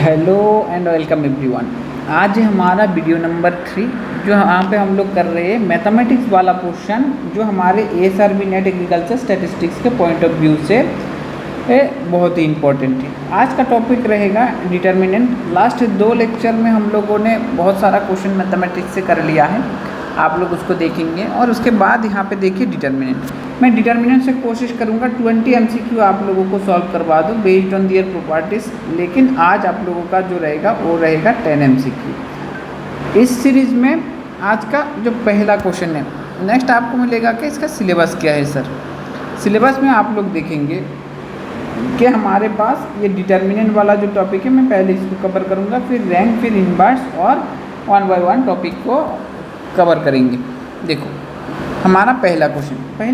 Hello and welcome everyone. आज हमारा video number 3 जो यहाँ पे हम लोग कर रहे हैं मैथमेटिक्स वाला पोर्शन जो हमारे ASRB नेट एग्रीकल्चर स्टैटिस्टिक्स के पॉइंट ऑफ व्यू से बहुत ही इम्पोर्टेंट है। आज का टॉपिक रहेगा डिटर्मिनेंट। लास्ट 2 लेक्चर में हम लोगों ने बहुत सारा क्वेश्चन मैथमेटिक्स से कर लिया है, आप लोग उसको देखेंगे और उसके बाद यहाँ पे देखिए डिटर्मिनेंट। मैं डिटर्मिनेंट से कोशिश करूँगा 20 MCQ आप लोगों को सॉल्व करवा दूँ बेस्ड ऑन दियर प्रॉपर्टीज़, लेकिन आज आप लोगों का जो रहेगा वो रहेगा 10 MCQ। इस सीरीज़ में आज का जो पहला क्वेश्चन है, नेक्स्ट आपको मिलेगा कि इसका सिलेबस क्या है सर। सिलेबस में आप लोग देखेंगे कि हमारे पास ये डिटर्मिनेंट वाला जो टॉपिक है मैं पहले इसको कवर करूँगा, फिर रैंक, फिर इनवर्स और 1 बाय 1 टॉपिक को कवर करेंगे। देखो हमारा पहले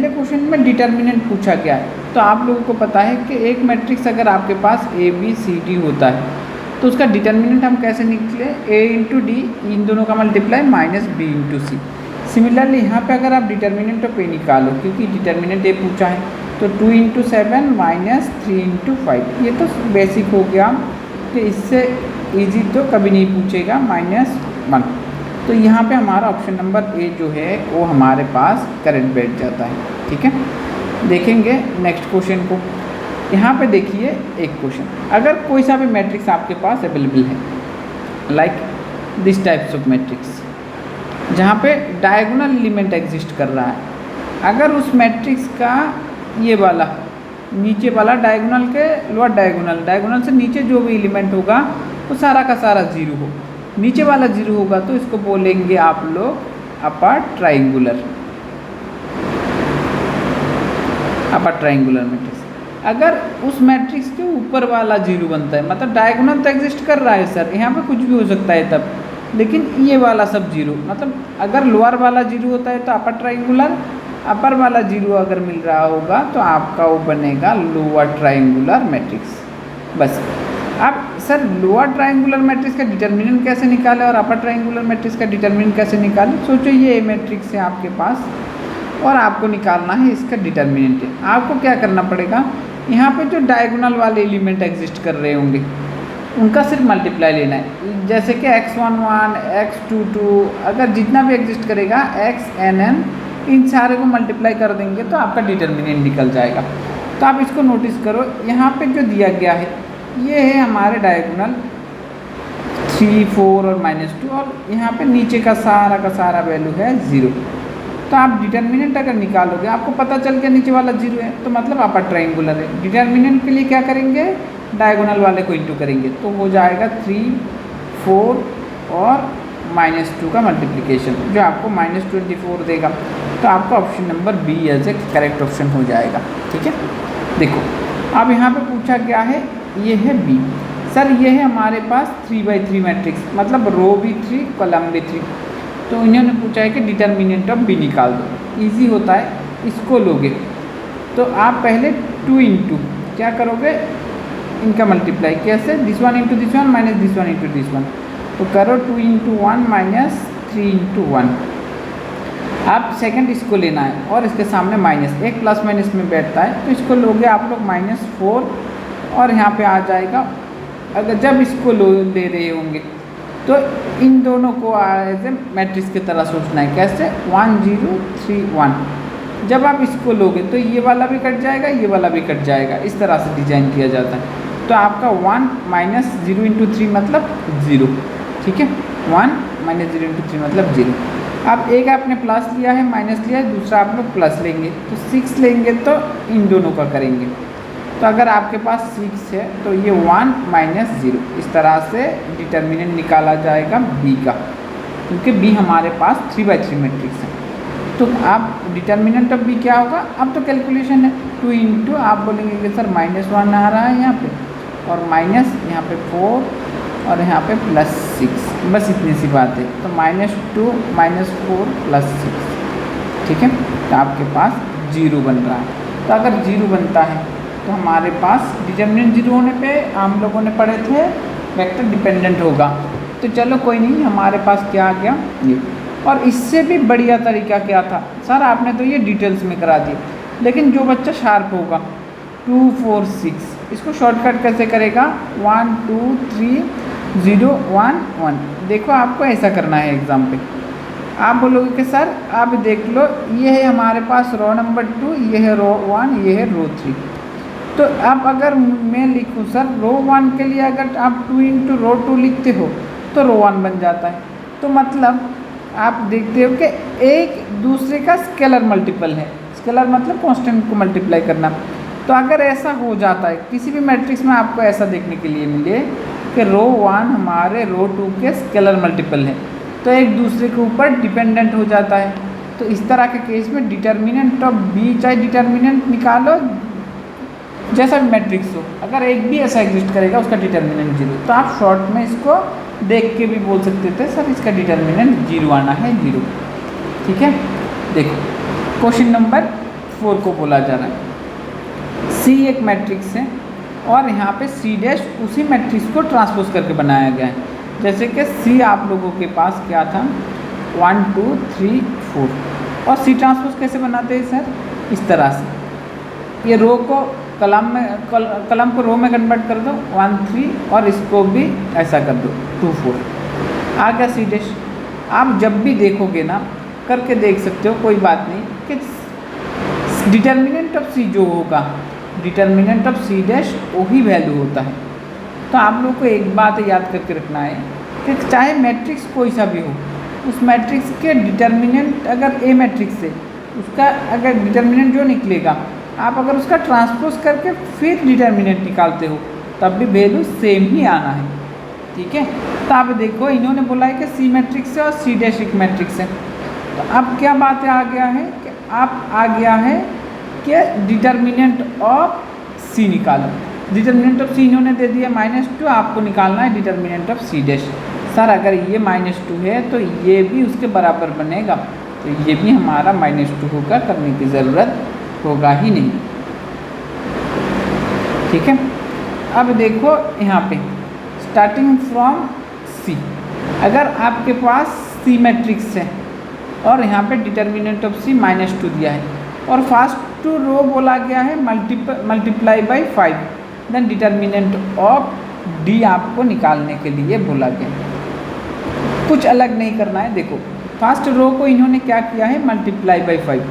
क्वेश्चन में डिटर्मिनेंट पूछा गया है। तो आप लोगों को पता है कि एक मैट्रिक्स अगर आपके पास ABCD होता है तो उसका डिटर्मिनेंट हम कैसे निकले, A इंटू डी, इन दोनों का मल्टीप्लाई माइनस B इंटू सी। सिमिलरली यहाँ पे अगर आप डिटर्मिनेंट ऑफ A निकालो, क्योंकि डिटर्मिनेंट A पूछा है, तो 2 इंटू 7 माइनस 3 इंटू 5। ये तो बेसिक हो गया कि इससे ईजी तो कभी नहीं पूछेगा, -1। तो यहाँ पे हमारा ऑप्शन नंबर A जो है वो हमारे पास करेक्ट बैठ जाता है। ठीक है, देखेंगे नेक्स्ट क्वेश्चन को। यहाँ पे देखिए एक क्वेश्चन, अगर कोई सा भी मैट्रिक्स आपके पास अवेलेबल है, like this types of matrix जहाँ पे डायगोनल एलिमेंट एग्जिस्ट कर रहा है, अगर उस मैट्रिक्स का ये वाला नीचे वाला डायगोनल के लोअर डायगोनल से नीचे जो भी एलिमेंट होगा वो सारा का सारा 0 हो, नीचे वाला 0 होगा तो इसको बोलेंगे आप लोग अपर ट्राइंगुलर मैट्रिक्स। अगर उस मैट्रिक्स के ऊपर वाला 0 बनता है, मतलब डायगोनल तो एग्जिस्ट कर रहा है सर, यहाँ पे कुछ भी हो सकता है तब, लेकिन ये वाला सब 0, मतलब अगर लोअर वाला 0 होता है तो अपर ट्राइंगुलर, अपर वाला 0 अगर मिल रहा होगा तो आपका वो बनेगा लोअर ट्राइंगुलर मैट्रिक्स। बस अब सर लोअर ट्राइंगुलर मैट्रिक्स का डिटर्मिनेंट कैसे निकालें और अपर ट्राइंगुलर मैट्रिक्स का डिटर्मिनेंट कैसे निकालें। सोचो ये मैट्रिक्स है आपके पास और आपको निकालना है इसका डिटर्मिनेंट है। आपको क्या करना पड़ेगा, यहाँ पे जो डायगोनल वाले एलिमेंट एग्जिस्ट कर रहे होंगे उनका सिर्फ मल्टीप्लाई लेना है, जैसे कि x11, x22, अगर जितना भी एग्जिस्ट करेगा xnn, इन सारे को मल्टीप्लाई कर देंगे तो आपका डिटर्मिनेंट निकल जाएगा। तो आप इसको नोटिस करो, यहाँ पे जो दिया गया है ये है हमारे डायगोनल 3, 4 और -2, और यहाँ पे नीचे का सारा वैल्यू है 0। तो आप डिटर्मिनेंट अगर निकालोगे, आपको पता चल गया नीचे वाला 0 है तो मतलब अपर ट्राइंगुलर है। डिटर्मिनेंट के लिए क्या करेंगे, डायगोनल वाले को इंटू करेंगे तो हो जाएगा 3, 4 और -2 का मल्टीप्लिकेशन जो आपको -24 देगा। तो आपका option number B as a correct option हो जाएगा। ठीक है, देखो अब यहाँ पे पूछा गया है, ये है B सर, ये है हमारे पास 3 बाई 3 मैट्रिक्स, मतलब रो भी 3 कॉलम भी 3। तो इन्होंने पूछा है कि डिटर्मिनेंट ऑफ B निकाल दो। इजी होता है, इसको लोगे तो आप पहले 2 इंटू क्या करोगे, इनका मल्टीप्लाई कैसे, this 1 into this 1 minus this 1 into this 1, तो करो 2 इंटू 1 माइनस 3 इंटू 1। आप सेकंड इसको लेना है और इसके सामने माइनस, एक प्लस माइनस में बैठता है तो इसको लोगे आप लोग -4 और यहाँ पे आ जाएगा। अगर जब इसको ले रहे होंगे तो इन दोनों को एज ए मैट्रिक्स की तरह सोचना है, कैसे 1 0 3 1। जब आप इसको लोगे तो ये वाला भी कट जाएगा, ये वाला भी कट जाएगा, इस तरह से डिजाइन किया जाता है। तो आपका 1 माइनस 0 इंटू 3 मतलब 0। ठीक है, 1 माइनस 0 इंटू 3 मतलब 0। अब एक आपने प्लस लिया है, माइनस लिया है, दूसरा आप लोग प्लस लेंगे तो 6 लेंगे तो इन दोनों का करेंगे। तो अगर आपके पास 6 है तो ये 1 माइनस 0, इस तरह से डिटर्मिनेंट निकाला जाएगा B का, क्योंकि B हमारे पास 3 बाई 3 मैट्रिक्स है। तो आप डिटर्मिनेंट ऑफ B क्या होगा, अब तो कैलकुलेशन है, 2 इंटू आप बोलेंगे कि सर -1 आ रहा है यहाँ पे और माइनस यहाँ पे 4 और यहाँ पे +6, बस इतनी सी बात है। तो -2 -4 +6। ठीक है, तो आपके पास 0 बन रहा है। तो अगर 0 बनता है तो हमारे पास डिटर्मिनेंट 0 होने पे हम लोगों ने पढ़े थे वेक्टर डिपेंडेंट होगा। तो चलो कोई नहीं, हमारे पास क्या आ गया ये। और इससे भी बढ़िया तरीका क्या था सर, आपने तो ये डिटेल्स में करा दिया, लेकिन जो बच्चा शार्प होगा 2 4 6 इसको शॉर्टकट कैसे करेगा, 1 2 3 0 1 1। देखो आपको ऐसा करना है एग्ज़ाम पे, आप बोलोगे कि सर आप देख लो ये है हमारे पास रो नंबर 2, ये है रो 1, ये है रो 3। तो अब अगर मैं लिखूँ सर रो 1 के लिए अगर आप 2 इंटू रो 2 लिखते हो तो रो 1 बन जाता है। तो मतलब आप देखते हो कि एक दूसरे का स्केलर मल्टीपल है, स्केलर मतलब कांस्टेंट को मल्टीप्लाई करना। तो अगर ऐसा हो जाता है किसी भी मैट्रिक्स में, आपको ऐसा देखने के लिए मिले कि रो 1 हमारे रो 2 के स्केलर मल्टीपल है, तो एक दूसरे के ऊपर डिपेंडेंट हो जाता है। तो इस तरह के केस में डिटर्मिनेंट ऑफ बी, चाहे डिटर्मिनेंट निकालो जैसा भी मैट्रिक्स हो, अगर एक भी ऐसा एग्जिस्ट करेगा उसका डिटर्मिनेंट 0। तो आप शॉर्ट में इसको देख के भी बोल सकते थे सर इसका डिटर्मिनेंट 0 आना है, 0। ठीक है, देखो क्वेश्चन नंबर 4 को बोला जा रहा है C एक मैट्रिक्स है और यहाँ पे C डैश उसी मैट्रिक्स को ट्रांसपोज करके बनाया गया है। जैसे कि C आप लोगों के पास क्या था 1 2 3 4, और C ट्रांसपोज कैसे बनाते हैं सर, इस तरह से ये रो को कलम को रो में कन्वर्ट कर दो 1 3, और इसको भी ऐसा कर दो 2 4, आ गया C डैश। आप जब भी देखोगे ना करके देख सकते हो, कोई बात नहीं, कि डिटर्मिनेंट ऑफ C जो होगा डिटर्मिनेंट ऑफ C डैश वही वैल्यू होता है। तो आप लोग को एक बात याद करके रखना है कि चाहे मैट्रिक्स कोई सा भी हो, उस मैट्रिक्स के डिटर्मिनेंट अगर A मैट्रिक्स है उसका अगर डिटर्मिनेंट जो निकलेगा, आप अगर उसका ट्रांसपोज करके फिर डिटर्मिनेंट निकालते हो तब भी वैल्यू सेम ही आना है। ठीक है, तो आप देखो इन्होंने बोला है कि C मैट्रिक्स है और C डैश एक मैट्रिक्स है। तो अब क्या बात आ गया है कि आप आ गया है कि डिटर्मिनेंट ऑफ C निकालो। डिटर्मिनेंट ऑफ C इन्होंने दे दिया -2, आपको निकालना है determinant of C dash. Sir अगर ये -2 है तो ये भी उसके बराबर बनेगा, तो ये भी हमारा -2 होगा, करने की ज़रूरत होगा ही नहीं। ठीक है, अब देखो यहाँ पे स्टार्टिंग फ्रॉम C, अगर आपके पास C मैट्रिक्स है और यहाँ पे डिटर्मिनेंट ऑफ C -2 दिया है और फर्स्ट रो बोला गया है multiply by 5, then determinant of D आपको निकालने के लिए बोला गया। कुछ अलग नहीं करना है, देखो फर्स्ट रो को इन्होंने क्या किया है मल्टीप्लाई बाई 5।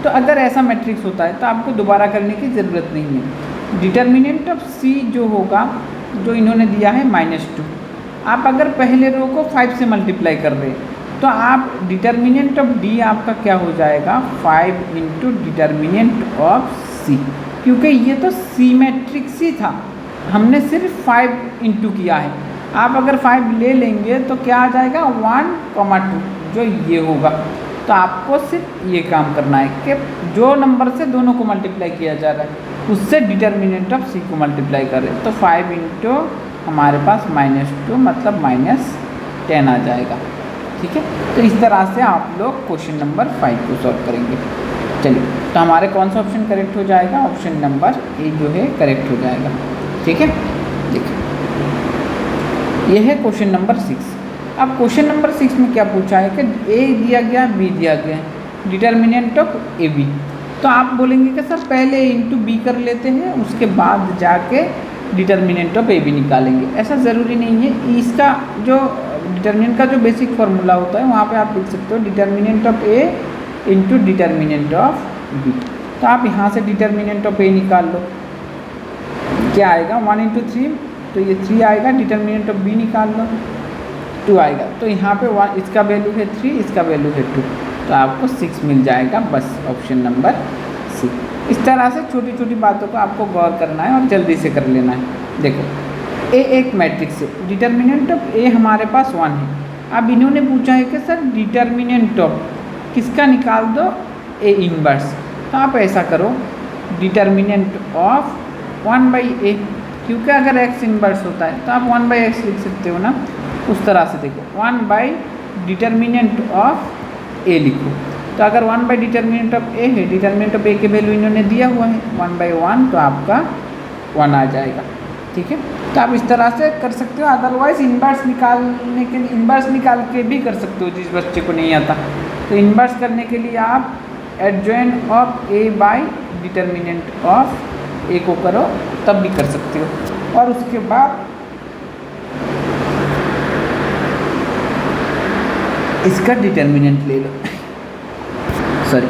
तो अगर ऐसा मैट्रिक्स होता है तो आपको दोबारा करने की ज़रूरत नहीं है। डिटर्मिनेंट ऑफ C जो होगा, जो इन्होंने दिया है -2, आप अगर पहले रो को 5 से मल्टीप्लाई कर रहे हैं तो आप डिटर्मिनेंट ऑफ D आपका क्या हो जाएगा 5 इंटू डिटर्मिनेंट ऑफ C, क्योंकि ये तो C मैट्रिक्स ही था, हमने सिर्फ 5 इंटू किया है। आप अगर 5 ले लेंगे तो क्या आ जाएगा 1, 2 जो ये होगा। तो आपको सिर्फ ये काम करना है कि जो नंबर से दोनों को मल्टीप्लाई किया जा रहा है उससे डिटर्मिनेंट ऑफ C को मल्टीप्लाई करें, तो 5 इंटू हमारे पास -2 मतलब -10 आ जाएगा। ठीक है, तो इस तरह से आप लोग क्वेश्चन नंबर 5 को सॉल्व करेंगे। चलिए, तो हमारे कौन सा ऑप्शन करेक्ट हो जाएगा, ऑप्शन नंबर ए जो है करेक्ट हो जाएगा। ठीक है, देखिए यह है क्वेश्चन नंबर 6। अब क्वेश्चन नंबर 6 में क्या पूछा है कि A दिया गया, B दिया गया, डिटर्मिनेंट ऑफ AB। तो आप बोलेंगे कि सर पहले A इंटू B कर लेते हैं, उसके बाद जाके डिटर्मिनेंट ऑफ AB निकालेंगे। ऐसा ज़रूरी नहीं है, इसका जो डिटर्मिनेंट का जो बेसिक फार्मूला होता है वहाँ पे आप लिख सकते हो determinant of A into determinant of B। तो आप यहाँ से डिटर्मिनेंट ऑफ A निकाल लो, क्या आएगा 1 इंटू 3, तो ये 3 आएगा। डिटर्मिनेंट ऑफ B निकाल लो, 2 आएगा। तो यहाँ पे 1 इसका वैल्यू है 3, इसका वैल्यू है 2, तो आपको 6 मिल जाएगा, बस ऑप्शन नंबर C। इस तरह से छोटी छोटी बातों को आपको गौर करना है और जल्दी से कर लेना है। देखो A एक मैट्रिक्स है, डिटर्मिनेंट ऑफ A हमारे पास 1 है। अब इन्होंने पूछा है कि सर डिटर्मिनेंट ऑफ किसका निकाल दो, A इनवर्स। तो आप ऐसा करो डिटर्मिनेंट ऑफ 1/A, क्योंकि अगर x इनवर्स होता है तो आप 1/x लिख सकते हो ना, उस तरह से देखो 1 डिटर्मिनेंट ऑफ A लिखो। तो अगर 1 डिटर्मिनेंट ऑफ A है, डिटर्मिनेंट ऑफ A के वैल्यू इन्होंने दिया हुआ है 1/1, तो आपका 1 आ जाएगा। ठीक है, तो आप इस तरह से कर सकते हो। अदरवाइज इनवर्स निकाल के भी कर सकते हो, जिस बच्चे को नहीं आता। तो इनवर्स करने के लिए आप adjoin of A by determinant of एक को करो तब भी कर सकते हो। और उसके बाद इसका डिटर्मिनेंट ले लो सॉरी,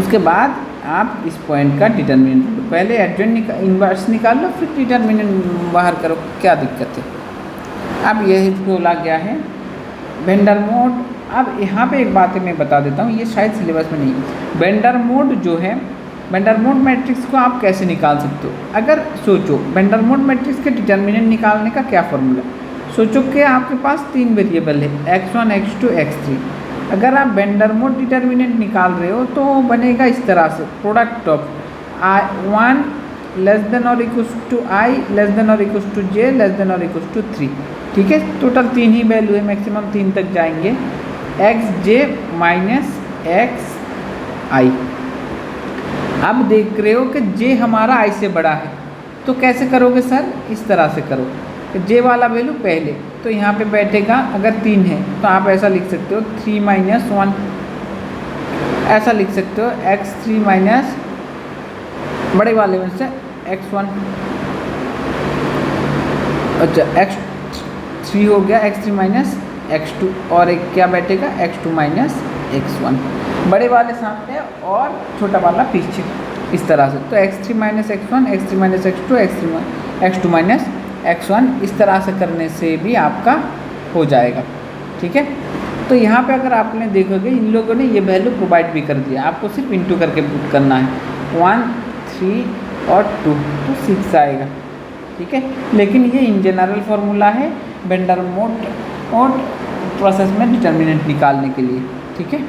उसके बाद आप इस पॉइंट का डिटर्मिनेंट लो। पहले एडजॉइंट इन्वर्स निकाल लो, फिर डिटर्मिनेंट बाहर करो, क्या दिक्कत है। अब यही बोला गया है वेन डर मोड। अब यहाँ पे एक बात मैं बता देता हूँ, ये शायद सिलेबस में नहीं है। वेन डर मोड जो है, वेन डर मोड मैट्रिक्स को आप कैसे निकाल सकते हो। अगर सोचो वेन डर मोड मैट्रिक्स के डिटर्मिनेंट निकालने का क्या फॉर्मूला। सोचो कि आपके पास 3 वेरिएबल है x1 x2 x3। अगर आप वेन डर मोड डिटर्मिनेंट निकाल रहे हो तो बनेगा इस तरह से, product of I1 less than or equals to I less than or equals to J less than or equals to 3। ठीक है, टोटल 3 ही वैल्यू है, मैक्सिमम 3 तक जाएंगे। xj minus xi। अब देख रहे हो कि j हमारा i से बड़ा है, तो कैसे करोगे सर, इस तरह से करो कि j वाला वैल्यू पहले, तो यहाँ पे बैठेगा। अगर 3 है तो आप ऐसा लिख सकते हो 3 माइनस 1, ऐसा लिख सकते हो x3 माइनस बड़े वाले में से x1, अच्छा x3 हो गया, x3 माइनस x2, और एक क्या बैठेगा x2 माइनस x1, बड़े वाले सामने और छोटा वाला पीछे, इस तरह से। तो x3 minus x1, x3 minus x2, x2 minus x1, इस तरह से करने से भी आपका हो जाएगा। ठीक है, तो यहाँ पे अगर आपने देखोगे इन लोगों ने ये वैल्यू प्रोवाइड भी कर दिया, आपको सिर्फ इंटू करके पुट करना है। 1 3 और 2 तो 6 आएगा। ठीक है, लेकिन ये इन जनरल फार्मूला है वेन डर मोड और प्रोसेस में डिटर्मिनेंट निकालने के लिए। ठीक है,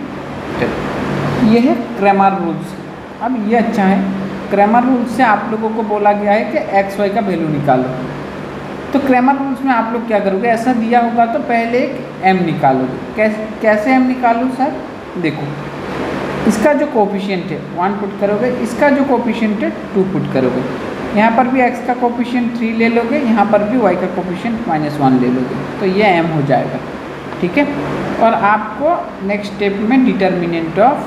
चलो ये है क्रैमर रूल्स। अब ये अच्छा है, क्रैमर रूल्स से आप लोगों को बोला गया है कि एक्स वाई का वैल्यू निकालो। तो क्रैमर रूल्स में आप लोग क्या करोगे, ऐसा दिया होगा तो पहले एक m निकालोगे। कैसे m निकालो सर, देखो इसका जो कोफिशिएंट है 1 पुट करोगे, इसका जो कोफिशिएंट है 2 पुट करोगे। यहाँ पर भी x का कोफिशिएंट 3 ले लोगे, यहाँ पर भी y का कोफिशिएंट -1 ले लोगे, तो ये m हो जाएगा। ठीक है, और आपको नेक्स्ट स्टेप में डिटर्मिनेंट ऑफ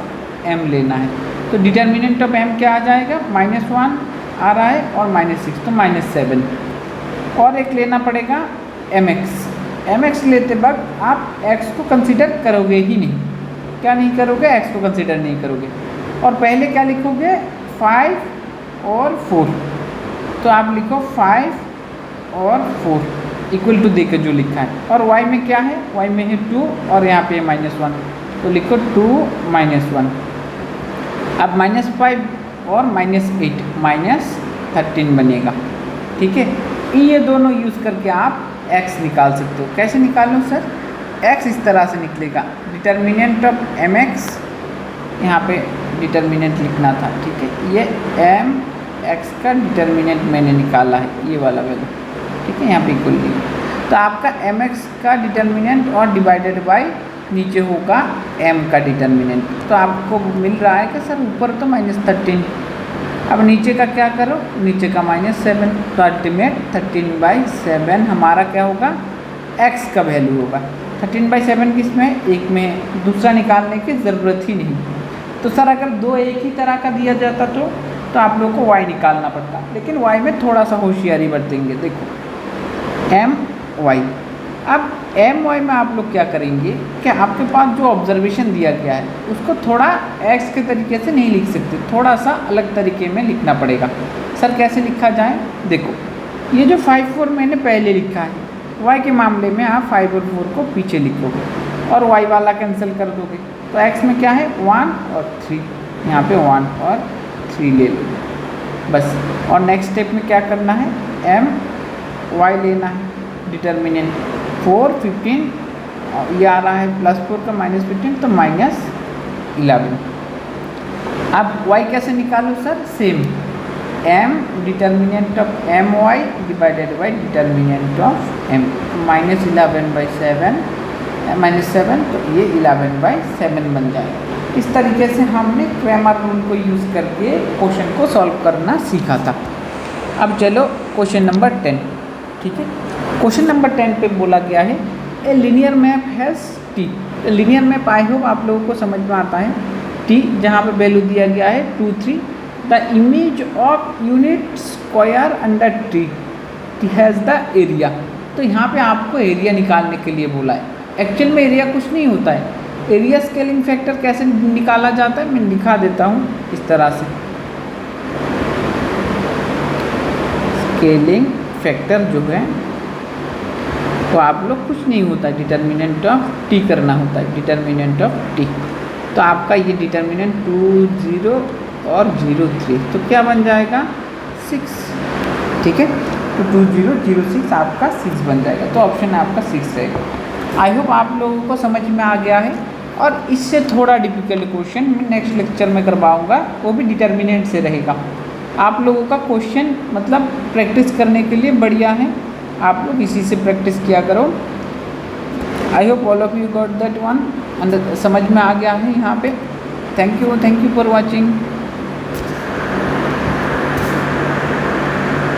m लेना है। तो डिटर्मिनेंट ऑफ m क्या आ जाएगा, -1 आ रहा है और -6 तो -7, और एक लेना पड़ेगा mx लेते वक्त आप x को कंसिडर करोगे ही नहीं। क्या नहीं करोगे, x को कंसिडर नहीं करोगे, और पहले क्या लिखोगे 5 और 4, तो आप लिखो 5 और 4 इक्वल टू देकर जो लिखा है। और y में क्या है, y में है 2 और यहाँ पे -1, तो लिखो 2 -1। अब -5 और -8 -13 बनेगा। ठीक है, ये दोनों यूज़ करके आप x निकाल सकते हो। कैसे निकालो सर, x इस तरह से निकलेगा, डिटर्मिनेंट ऑफ mx, यहाँ पे डिटर्मिनेंट लिखना था। ठीक है, ये mx का डिटर्मिनेंट मैंने निकाला है, ये वाला वैल्यू। ठीक है, यहाँ पे इक्वल नहीं, तो आपका mx का डिटर्मिनेंट और डिवाइडेड बाय नीचे होगा m का डिटर्मिनेंट। तो आपको मिल रहा है कि सर ऊपर तो -13, अब नीचे का क्या करो, नीचे का -7, तो अल्टीमेट 13/7 हमारा क्या होगा, x का वैल्यू होगा। 13/7 किस में, एक में, दूसरा निकालने की ज़रूरत ही नहीं। तो सर अगर 2 एक ही तरह का दिया जाता तो आप लोग को y निकालना पड़ता, लेकिन y में थोड़ा सा होशियारी बरतेंगे। देखो my, अब my में आप लोग क्या करेंगे कि आपके पास जो ऑब्जर्वेशन दिया गया है उसको थोड़ा x के तरीके से नहीं लिख सकते, थोड़ा सा अलग तरीके में लिखना पड़ेगा। सर कैसे लिखा जाए, देखो ये जो 5 4 मैंने पहले लिखा है, y के मामले में आप 5 और 4 को पीछे लिखोगे और y वाला कैंसिल कर दोगे, तो x में क्या है 1 और 3, यहाँ पे 1 और 3 ले लोगे बस। और नेक्स्ट स्टेप में क्या करना है, y लेना है, डिटर्मिनेंट 4 15, ये आ रहा है +4 का -15 तो -11। अब y कैसे निकालो sir, same m determinant of my divided by determinant of m, -11/7 -7, तो ये 11/7 बन जाएगा। इस तरीके से हमने क्रैमर रूल को यूज़ करके क्वेश्चन को सॉल्व करना सीखा था। अब चलो क्वेश्चन नंबर 10। ठीक है, क्वेश्चन नंबर 10 पे बोला गया है a linear map has t। Linear map I hope आप लोगों को समझ में आता है, t जहाँ पे वैल्यू दिया गया है 2 3, the image of units square under T has the area. तो यहाँ पे आपको एरिया निकालने के लिए बोला है। एक्चुअल में एरिया कुछ नहीं होता है। एरिया स्केलिंग फैक्टर कैसे निकाला जाता है मैं लिखा देता हूँ इस तरह से। स्केलिंग फैक्टर जो है तो आप लोग कुछ नहीं होता है, डिटर्मिनेंट ऑफ टी करना होता है, डिटर्मिनेंट ऑफ टी। तो आपका ये डिटर्मिनेंट 2 0 और 0 3 तो क्या बन जाएगा 6, ठीक है। तो 2 0 0 6 आपका 6 बन जाएगा। तो ऑप्शन आपका 6 रहेगा। आई होप आप लोगों को समझ में आ गया है। और इससे थोड़ा डिफिकल्ट क्वेश्चन मैं नेक्स्ट लेक्चर में करवाऊँगा, वो भी डिटर्मिनेंट से रहेगा। आप लोगों का क्वेश्चन मतलब प्रैक्टिस करने के लिए बढ़िया है, आप लोग इसी से प्रैक्टिस किया करो। I hope all of you got that one, समझ में आ गया है यहाँ पे। Thank you for watching.